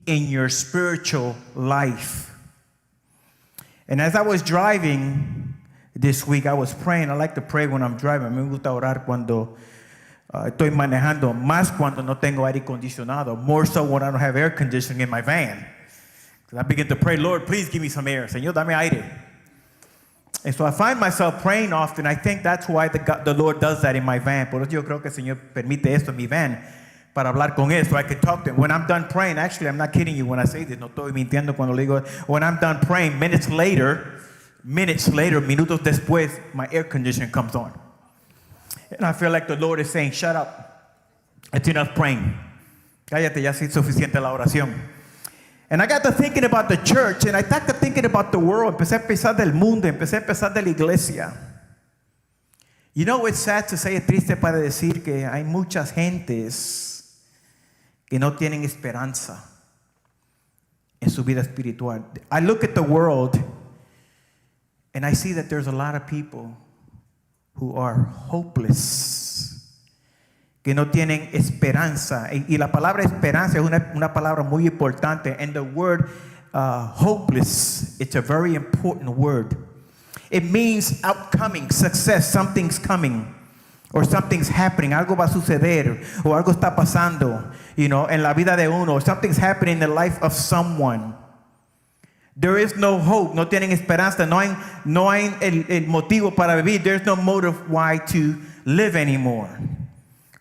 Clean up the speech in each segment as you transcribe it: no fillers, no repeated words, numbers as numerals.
in your spiritual life. And as I was driving this week, I was praying. I like to pray when I'm driving. Me gusta orar cuando estoy manejando, más cuando no tengo aire acondicionado, more so when I don't have air conditioning in my van. Because I begin to pray, Lord, please give me some air. Señor, dame aire. And so I find myself praying often. I think that's why the Lord does that in my van. Por eso yo creo que el Señor permite esto en mi van, para hablar con Él, so I can talk to Him. When I'm done praying, actually, I'm not kidding you when I say this, no estoy mintiendo cuando le digo, when I'm done praying, minutes later, minutos después, my air conditioning comes on. And I feel like the Lord is saying, shut up. It's enough praying. Cállate, ya es suficiente la oración. And I got to thinking about the church, and I got to thinking about the world. Empecé a pensar del mundo, empecé a pensar de la iglesia. You know, it's sad to say, es triste para decir que hay muchas gentes que no tienen esperanza en su vida espiritual. I look at the world and I see that there's a lot of people who are hopeless, que no tienen esperanza. Y la palabra esperanza es una palabra muy importante. And the word hopeless, it's a very important word. It means outcoming, success, something's coming. Or something's happening, algo va a suceder, o algo está pasando, en la vida de uno, or something's happening in the life of someone. There is no hope, no tienen esperanza, no hay el motivo para vivir. There's no motive why to live anymore.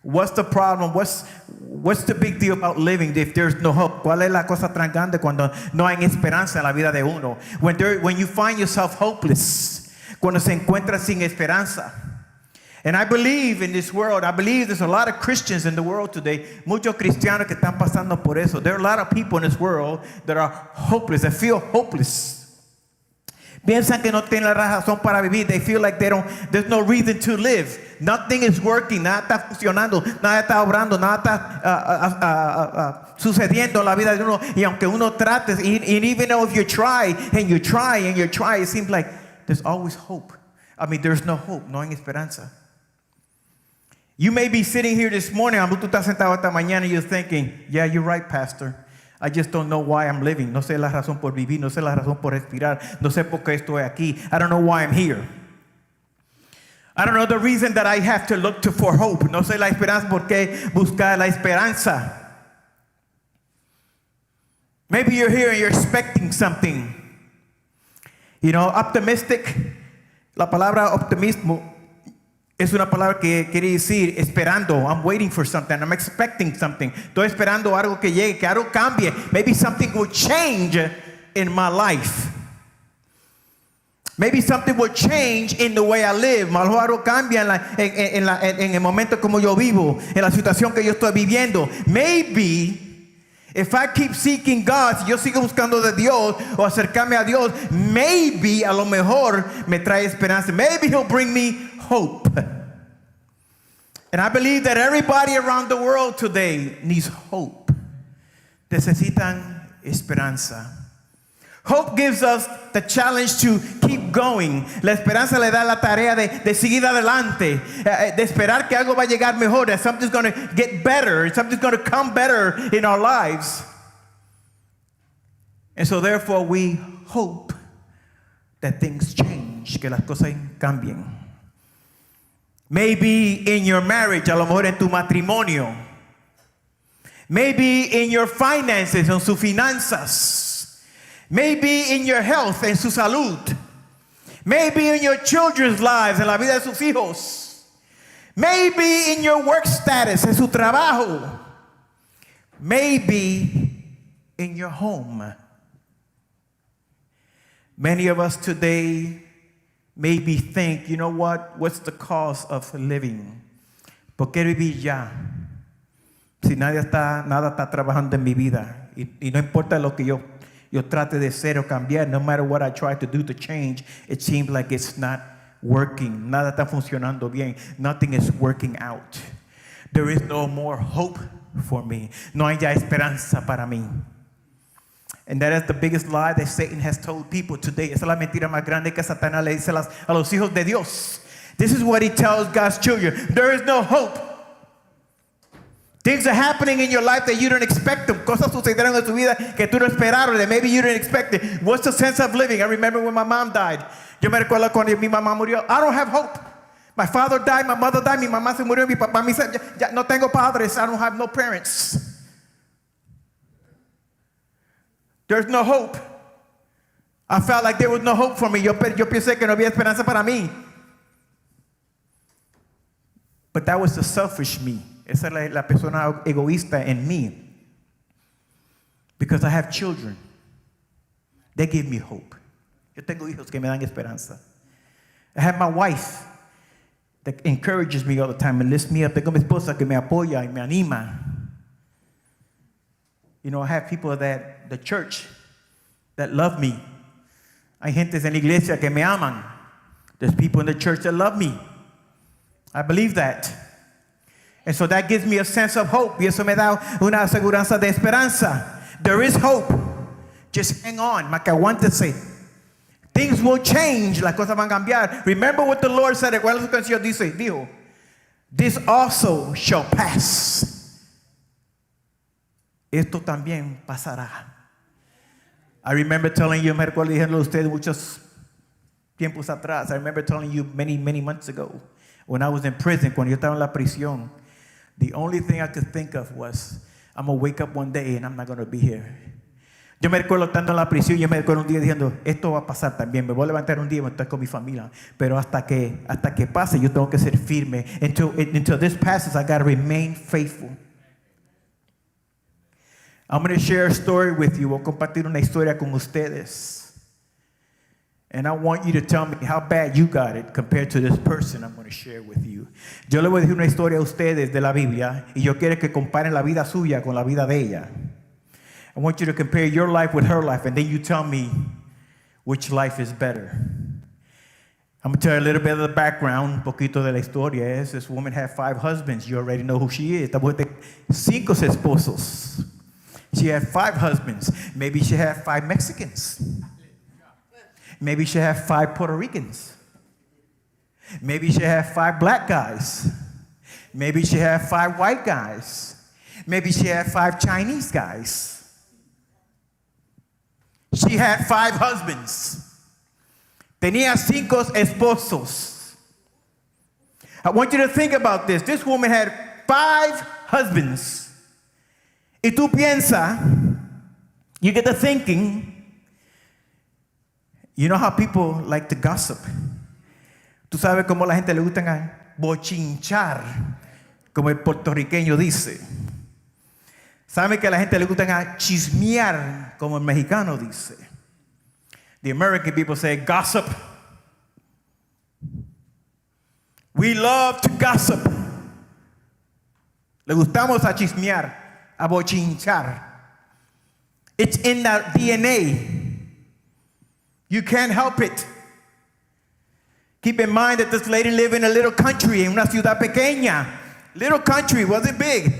What's the problem? What's the big deal about living if there's no hope? ¿Cuál es la cosa tan grande cuando no hay esperanza en la vida de uno? When you find yourself hopeless, cuando se encuentra sin esperanza. And I believe in this world, I believe there's a lot of Christians in the world today, muchos cristianos que están pasando por eso. There are a lot of people in this world that are hopeless, that feel hopeless. Piensan que no tienen la razón para vivir. They feel like there's no reason to live. Nothing is working, nada está funcionando, nada está obrando, nada está sucediendo en la vida de uno. Y aunque uno trate, and even though if you try, and you try, and you try, it seems like there's always hope. I mean, there's no hope, no hay esperanza. You may be sitting here this morning, tú estás sentado esta mañana and you're thinking, yeah, you're right, Pastor. I just don't know why I'm living. No sé la razón por vivir, no sé la razón por respirar, no sé por qué estoy aquí. I don't know why I'm here. I don't know the reason that I have to look for hope. No sé la esperanza, por qué buscar la esperanza. Maybe you're here and you're expecting something. Optimistic. La palabra optimismo es una palabra que quiere decir esperando. I'm waiting for something. I'm expecting something. Estoy esperando algo que llegue, que algo cambie. Maybe something will change in my life. Maybe something will change in the way I live. Algo cambia en el momento como yo vivo, en la situación que yo estoy viviendo. Maybe if I keep seeking God, si yo sigo buscando de Dios o acercarme a Dios, maybe a lo mejor me trae esperanza. Maybe He'll bring me hope. And I believe that everybody around the world today needs hope. Necesitan esperanza. Hope gives us the challenge to keep going. La esperanza le da la tarea de seguir adelante, de esperar que algo va a llegar mejor, that something's going to get better, something's going to come better in our lives. And so therefore we hope that things change, que las cosas cambien. Maybe in your marriage, a lo mejor en tu matrimonio. Maybe in your finances, en sus finanzas. Maybe in your health, en su salud. Maybe in your children's lives, en la vida de sus hijos. Maybe in your work status, en su trabajo. Maybe in your home. Many of us today maybe think, what's the cause of living? ¿Por qué vivir ya? Si nada está trabajando en mi vida. Y no importa lo que yo trate de ser o cambiar, no matter what I try to do to change, it seems like it's not working. Nada está funcionando bien. Nothing is working out. There is no more hope for me. No hay ya esperanza para mí. And that is the biggest lie that Satan has told people today. Esa es la mentira más grande que Satanás le dice a los hijos de Dios. This is what he tells God's children. There is no hope. Things are happening in your life that you don't expect them. Cosas sucedieron en tu vida que tú no esperaron, that maybe you didn't expect it. What's the sense of living? I remember when my mom died. Yo me recuerdo cuando mi mamá murió. I don't have hope. My father died, my mother died, mi mamá se murió, mi papá me dice, ya no tengo padres, I don't have no parents. There's no hope. I felt like there was no hope for me. Yo pensé que no había esperanza para mí. But that was the selfish me. Esa es la persona egoísta en mí. Because I have children. They give me hope. Yo tengo hijos que me dan esperanza. I have my wife that encourages me all the time and lifts me up. Tengo mi esposa que me apoya y me anima. You know, I have people that the church that love me. Hay gentes en la iglesia que me aman. There's people in the church that love me. I believe that. And so that gives me a sense of hope. Y eso me da una aseguranza de esperanza. There is hope. Just hang on. Más que aguántese. Things will change. Las cosas van a cambiar. Remember what the Lord said. Recuerda su canción. Dijo, this also shall pass. Esto también pasará. I remember telling you, me recuerdo diciendo a ustedes muchos tiempos atrás. I remember telling you many, many months ago when I was in prison, cuando yo estaba en la prisión. The only thing I could think of was, I'm going to wake up one day and I'm not going to be here. Yo me recuerdo estando en la prisión, yo me recuerdo un día diciendo, esto va a pasar también, me voy a levantar un día y voy a estar con mi familia, pero hasta que pase yo tengo que ser firme. Until this passes, I got to remain faithful. I'm going to share a story with you. Voy a compartir una historia con ustedes. And I want you to tell me how bad you got it compared to this person I'm going to share with you. Yo le voy a decir una historia a ustedes de la Biblia y yo quiero que comparen la vida suya con la vida de ella. I want you to compare your life with her life and then you tell me which life is better. I'm going to tell you a little bit of the background, un poquito de la historia. This woman had 5 husbands. You already know who she is. Esta mujer tiene 5 esposos. She had 5 husbands. Maybe she had 5 Mexicans. Maybe she had 5 Puerto Ricans. Maybe she had 5 black guys. Maybe she had 5 white guys. Maybe she had 5 Chinese guys. She had 5 husbands. Tenía 5 esposos. I want you to think about this. This woman had 5 husbands. Y tú piensas, you get to thinking, you know how people like to gossip. Tú sabes cómo la gente le gusta bochinchar, como el puertorriqueño dice. ¿Sabe que a la gente le gusta chismear, como el mexicano dice? The American people say gossip. We love to gossip. Le gustamos a chismear, a bochinchar. It's in the DNA. You can't help it. Keep in mind that this lady lived in a little country, en una ciudad pequeña. Little country, wasn't big.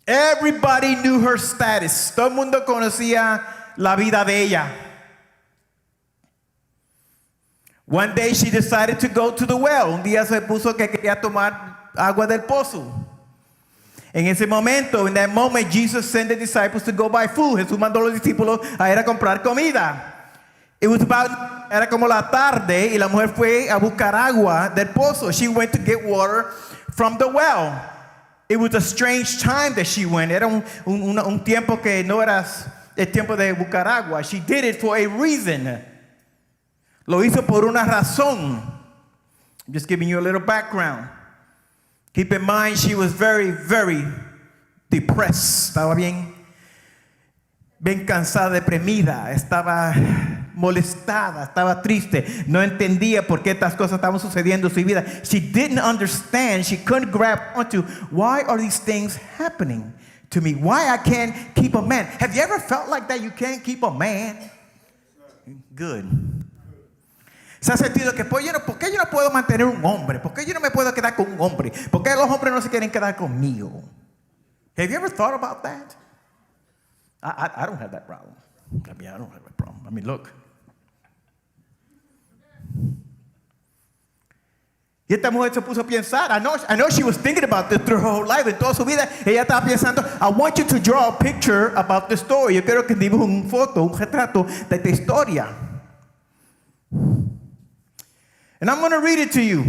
Everybody knew her status. Todo el mundo conocía la vida de ella. One day she decided to go to the well. Un día se puso que quería tomar agua del pozo. En ese momento, in that moment, Jesus sent the disciples to go buy food. Jesús mandó a los discípulos a ir a comprar comida. Era como la tarde y la mujer fue a buscar agua del pozo. She went to get water from the well. It was a strange time that she went. Era un tiempo que no era el tiempo de buscar agua. She did it for a reason. Lo hizo por una razón. I'm just giving you a little background. Keep in mind, she was very, very depressed. Estaba bien cansada, deprimida. Estaba molestada, estaba triste. No entendía por qué estas cosas estaban sucediendo en su vida. She didn't understand. She couldn't grab onto why are these things happening to me? Why I can't keep a man? Have you ever felt like that? You can't keep a man? Good. Se ha sentido que ¿por qué yo no puedo mantener un hombre? ¿Por qué yo no me puedo quedar con un hombre? ¿Por qué los hombres no se quieren quedar conmigo? Have you ever thought about that? I don't have that problem. I don't have that problem. Look. Y esta mujer se puso a pensar. I know she was thinking about this through her whole life. En toda su vida, ella estaba pensando, I want you to draw a picture about the story. Yo quiero que dibuje una foto, un retrato de esta historia. And I'm going to read it to you.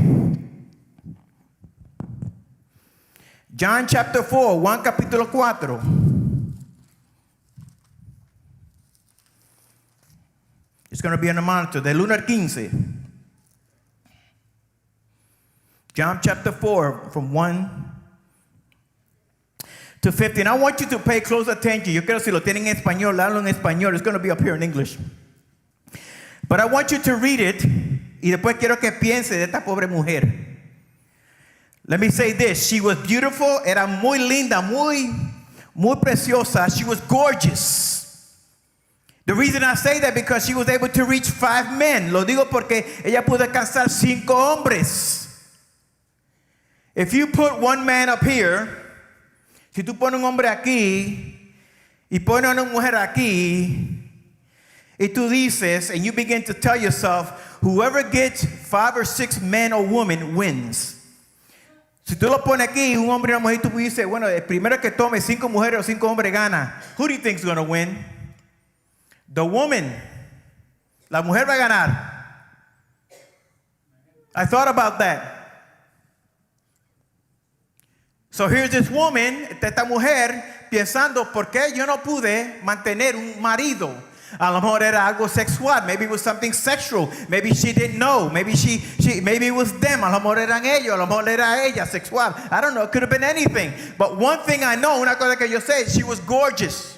John chapter 4, Juan capítulo 4. It's going to be on the monitor, del 1 al 15. John chapter 4, from 1 to 15. I want you to pay close attention. Yo quiero si lo tienen en español, hablo en español. It's going to be up here in English. But I want you to read it, y después quiero que piense de esta pobre mujer. Let me say this. She was beautiful, era muy linda, muy preciosa. She was gorgeous. The reason I say that because she was able to reach 5 men. Lo digo porque ella pudo alcanzar 5 hombres. If you put one man up here, si tú pones un hombre aquí y pones una mujer aquí, y tú dices, and you begin to tell yourself, whoever gets 5 or 6 men or women wins. Si tú lo pones aquí, un hombre y una mujer, y tú dices, bueno, el primero que tome 5 mujeres o 5 hombres gana. Who do you think is going to win? The woman. La mujer va a ganar. I thought about that. So here's this woman, esta mujer, pensando, ¿por qué yo no pude mantener un marido? A lo mejor era algo sexual. Maybe it was something sexual. Maybe she didn't know. Maybe maybe it was them. A lo mejor eran ellos. A lo mejor era ella sexual. I don't know. It could have been anything. But one thing I know, una cosa que yo sé, she was gorgeous.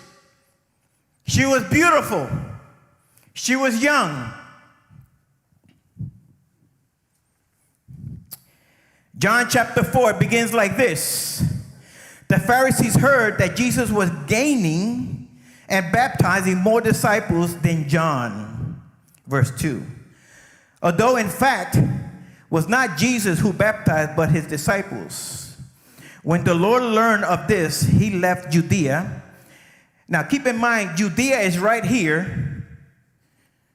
She was beautiful. She was young. John chapter 4 begins like this. The Pharisees heard that Jesus was gaining and baptizing more disciples than John. Verse 2. Although in fact was not Jesus who baptized, but his disciples. When the Lord learned of this, he left Judea. Now keep in mind, Judea is right here.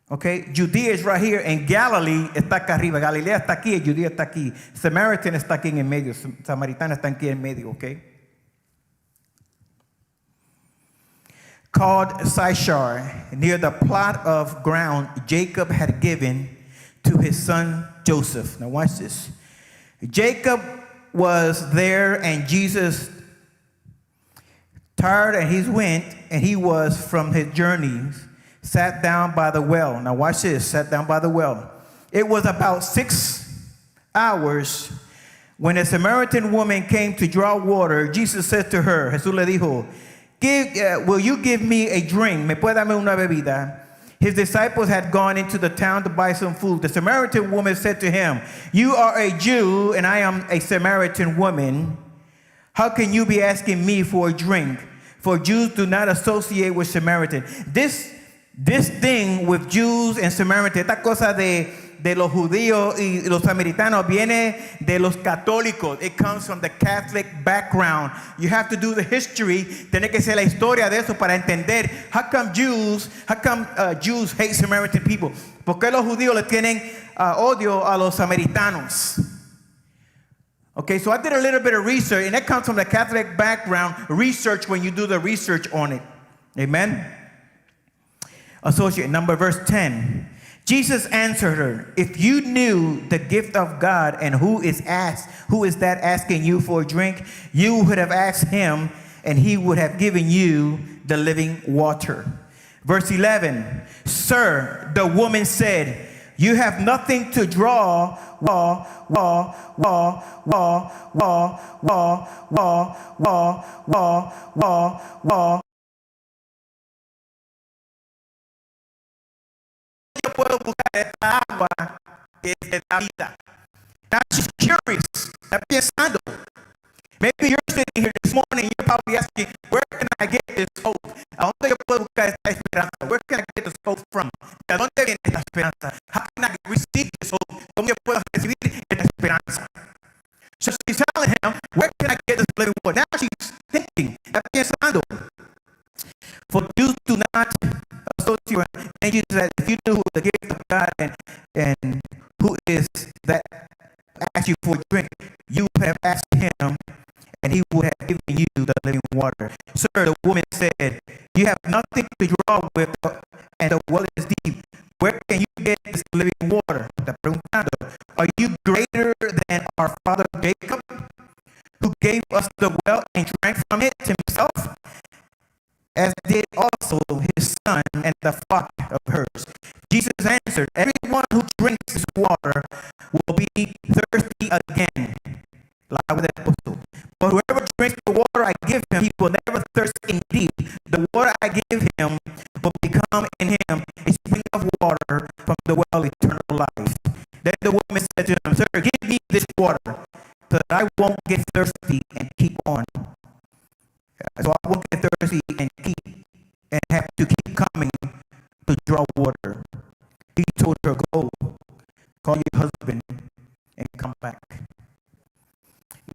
Okay, Judea is right here, and Galilee está acá arriba. Galilea está aquí, y Judea está aquí. Samaritan está aquí en el medio. Samaritana está aquí en medio, okay? Called Sychar, near the plot of ground Jacob had given to his son Joseph. Now watch this. Jacob was there, and Jesus, tired, and he was from his journeys, sat down by the well. Now watch this, sat down by the well. It was about 6 hours when a Samaritan woman came to draw water. Jesus said to her, Jesús le dijo, will you give me a drink? ¿Me puede darme una bebida? His disciples had gone into the town to buy some food. The Samaritan woman said to him, you are a Jew and I am a Samaritan woman. How can you be asking me for a drink? For Jews do not associate with Samaritan. This thing with Jews and Samaritans, esta cosa de los judíos y los samaritanos viene de los católicos. It comes from the Catholic background. You have to do the history. Tiene que ser la historia de eso para entender how come Jews hate Samaritan people. ¿Por qué los judíos le tienen odio a los samaritanos? Okay, so I did a little bit of research, and that comes from the Catholic background. Research when you do the research on it. Amen. Associate number, verse 10. Jesus answered her, if you knew the gift of God and who is that asking you for a drink, you would have asked him and he would have given you the living water. Verse 11. Sir, the woman said, you have nothing to draw. Puedo buscar esta agua que es de la vida. Now she's curious. Está pensando. Maybe you're sitting here this morning, you're probably asking, where can I get this hope? ¿A dónde yo puedo buscar esta esperanza? Where can I get this hope from? ¿De dónde viene esta esperanza? How can I receive this hope? ¿Cómo yo puedo recibir esta esperanza? So she's telling him, where can I get this living water? Now she's thinking, está pensando. For Jews do not associate with, and Jesus said, if you knew the gift of God and who is that asked you for a drink, you would have asked him, and he would have given you the living water. Sir, the woman said, you have nothing to draw with, and the well is deep. Where can you get this living water? Está preguntando, are you greater than our father Jacob, who gave us the well and drank from it himself, as did also his son and the flock of hers? Jesus answered, everyone who drinks this water will be thirsty again. But whoever drinks the water I give him, he will never thirst indeed. The water I give him will become in him a spring of water from the well of eternal life. Then the woman said to him, sir, give me this water, so that I won't get thirsty and keep on. So I won't get thirsty and have to keep coming to draw water. He told her, go, call your husband and come back.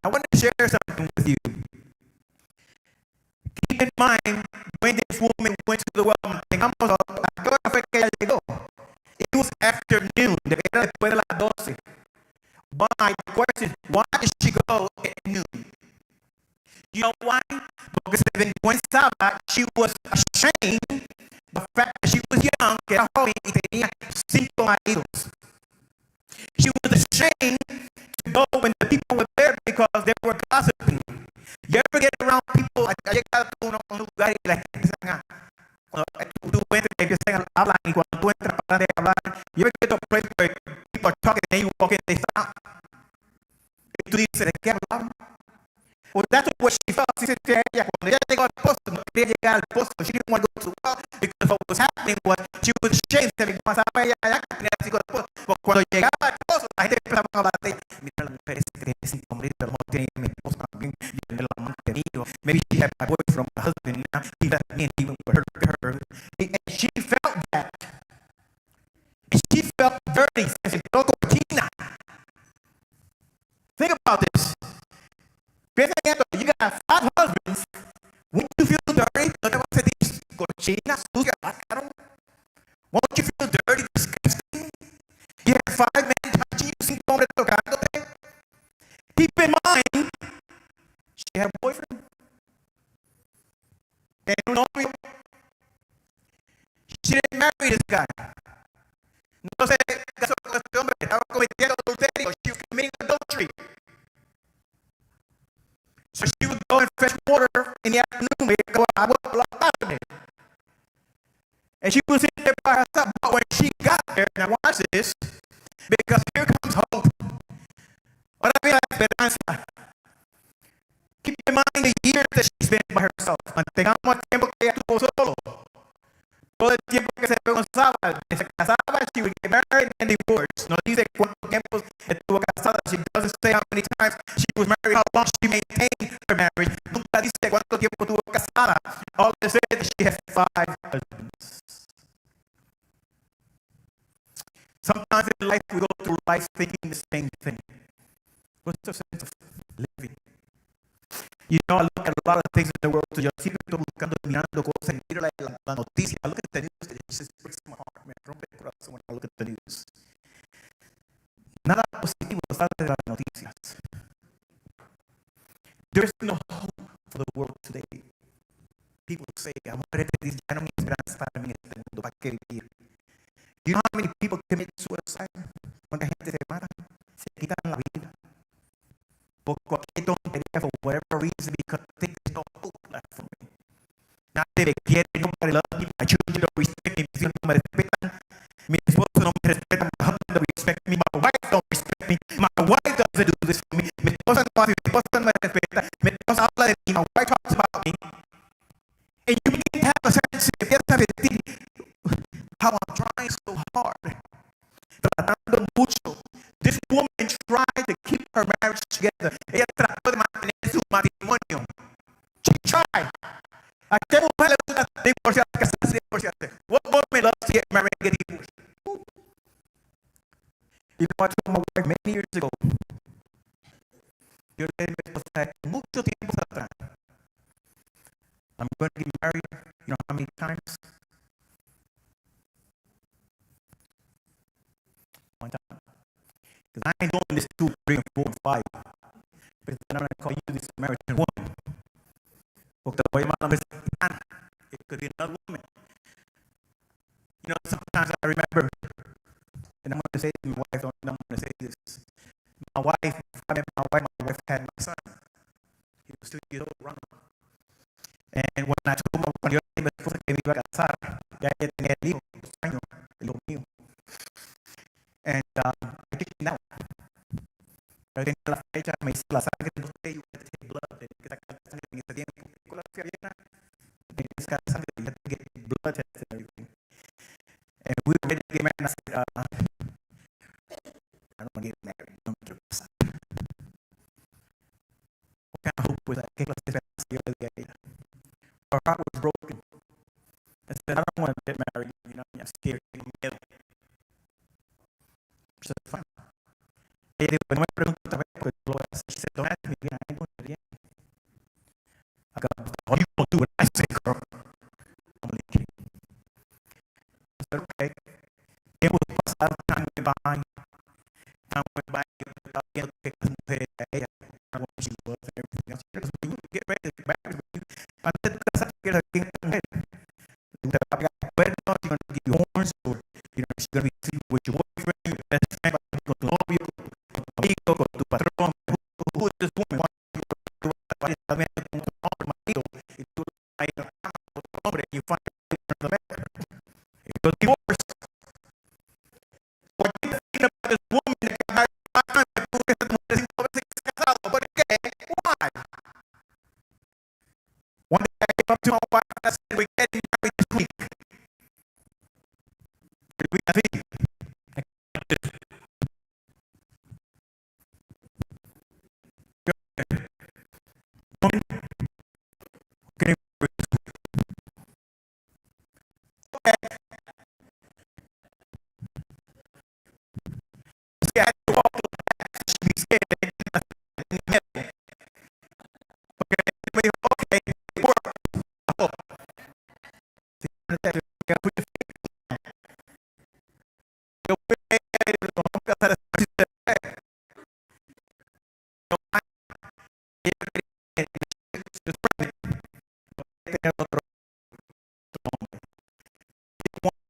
I want to share something with you. Keep in mind, when this woman went to the well, it was afternoon. Después de las 12. Why? The question, why did she go at noon? You know why? Because when she was ashamed the fact that she was young, que era joven y tenía 5 maridos. She was ashamed to go when the people were there because they were gossiping. You ever get around people? Ha llegado a un lugar y la gente empieza a tú entras y empiezan a hablar, y cuando tú entras para de hablar, you ever get to a place where people are talking and then you walk in and they stop? Y tú dices, ¿de qué hablaban? Well, that's what she felt. She said, yeah, cuando ella llegó al posto, no quería llegar al posto. She didn't want to go to the well because what was happening was she was ashamed de que pasaba ella allá que tenía 5 al posto. Porque cuando llegaba al posto, la gente empezaba a hablar de ella. Mira, la mujer que tiene 5 maridos, a lo mejor tiene mi esposo también, y el amante mío. Maybe she had my boyfriend, my husband, now he left me and he went with her. And she felt that. And she felt dirty. She said, think about this. You got 5 husbands. Won't you feel dirty? Won't you feel dirty, disgusting? You have 5 men touching you, 5 hombres tocándote. Keep in mind, she had a boyfriend. And novio. She didn't marry this guy. No se casó con este hombre, estaba cometiendo adulterio. She was committing adultery. So she would go and fetch water in the afternoon. And she was in there by herself. But when she got there, now watch this, because here comes hope. Ahora viene la esperanza. Keep in mind the years that she spent by herself. Mantengamos el tiempo que ella estuvo solo. Todo el tiempo que se casaba, she would get married and divorced. No dice cuánto tiempo estuvo casada. She doesn't say how many times she was married, how long she maintained her marriage. Nunca dice cuánto tiempo estuvo casada. All it says is that she has 5 husbands. Sometimes in life we go through life thinking the same thing. What's the sense of living? You know, I look at a lot of things in the world. Yo siempre estoy buscando, mirando cosas, miro la noticia. I look at the news, it just breaks my heart. Me rompe el corazón when I look at the news. Nada positivo sale de las noticias. There is no hope for the world today. People say, ya no hay esperanza para mí en este mundo, ¿para qué vivir? Do you know how many people commit suicide? ¿Cuánta gente se mata? Se quitan la vida. Por cualquier tontería, for whatever reason, because they think there's no hope left for me. Nadie me quiere, nobody loves me, my children don't respect me, mis hijos no me respetan, mi esposo no me respeta, my husband don't respect me, my wife don't respect me, my wife doesn't do this for me, mi esposa no me respeta, mi esposa habla de mí, my wife talks about me. And you begin to have a certain sense how I'm trying so hard, tratando mucho. This woman tried to keep her marriage together. Ella trató de mantener su matrimonio. She tried. ¿A qué mujer le gusta divorciarse, casarse, divorciarse? What woman loves to get married and get divorced? You know, I told my wife many years ago. Yo le dije mucho tiempo atrás. I'm going to get married. You know how many times? One time. Because I ain't doing this 2, 3, and 4. wife. But then I'm going to call you this Samaritan woman. Porque te voy a llamar a veces Ana. It could be another woman. You know, sometimes I remember, and I'm going to say to my wife, I'm going to say this. My wife, my wife had my son. He was 2 years old, Ronald. And when I told him, cuando yo me dijo que me iba a casar, ya tenía el hijo, 2 años, el hijo mío. And I kicked him out. Yo tenía la fecha, me hice la sangre, no sé, you had to take blood, tenía que sacar la sangre en ese tiempo. Con la fiera, tenía que sacar la sangre, you had to get blood tests and everything. And we were ready to get married, and I said, I don't want to get married, no me quiero casar. What kind of hope was that? ¿Qué clase de esperanza yo le di a ella? Her heart was broken. I said, I don't want to get married, you know, I'm scared, tengo miedo. She said, fine. Ella dijo, no me preguntes otra vez, porque lo voy a hacer. She said, don't ask me again, I ain't doing it again. I go, oh, you gonna do what I say, girl. I'm leaving. I said, okay. It was pasado, time went by, again, que mujer a ella, how she was and everything else. Because when you get ready to get married, antes de casarte, quieres que esta mujer, te va a pegar cuernos, she's going to give you horns, or, you know, she's going to be sleeping with your boyfriend, your best friend, con tu novio, con tu amigo, con tu patrón. Who is this woman? Why is también con tu hombre, marido, y tú ahí en la cama con tu hombre, you find the man. It was divorce. Or you think about this woman that got married 5 times, but again, why? One day I came up to my wife and I said, we're getting married this week. We got it. Woman, getting married this week. Okay. See, I had to walk to the back. She'd be scared. They didn't have to in the middle. Okay, it worked. Oh. See, you got to put your feet down. Yo,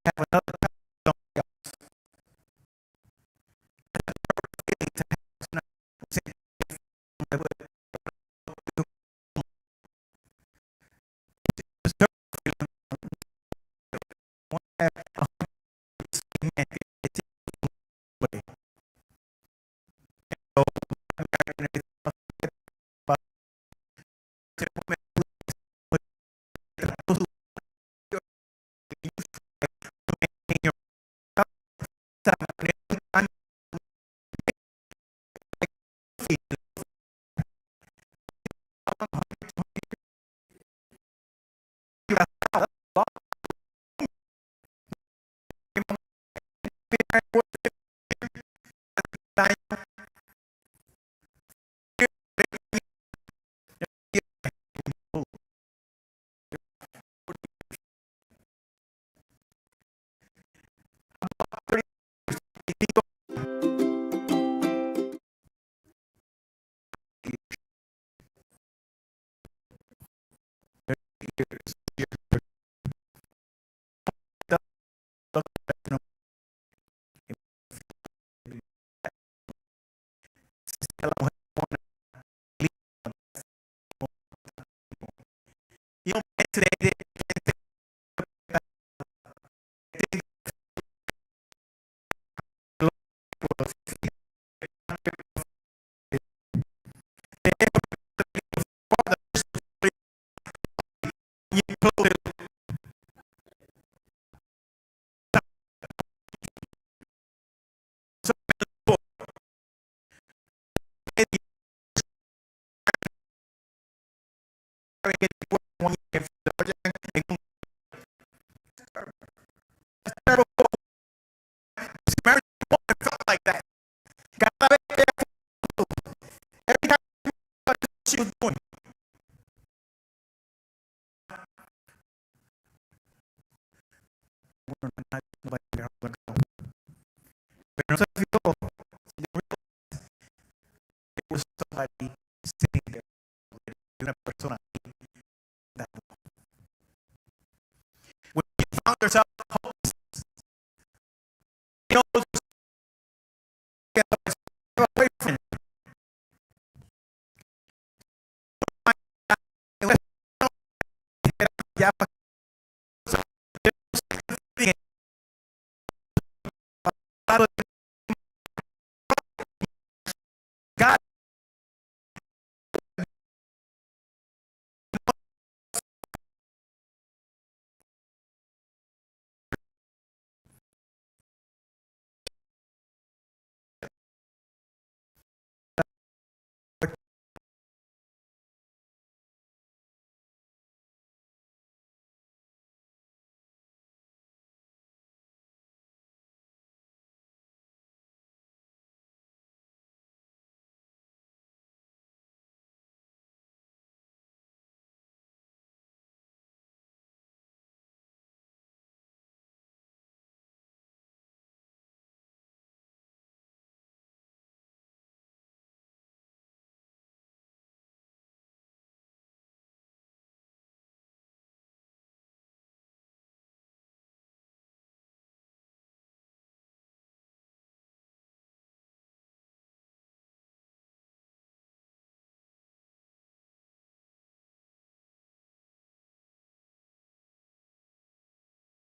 have another you know, today,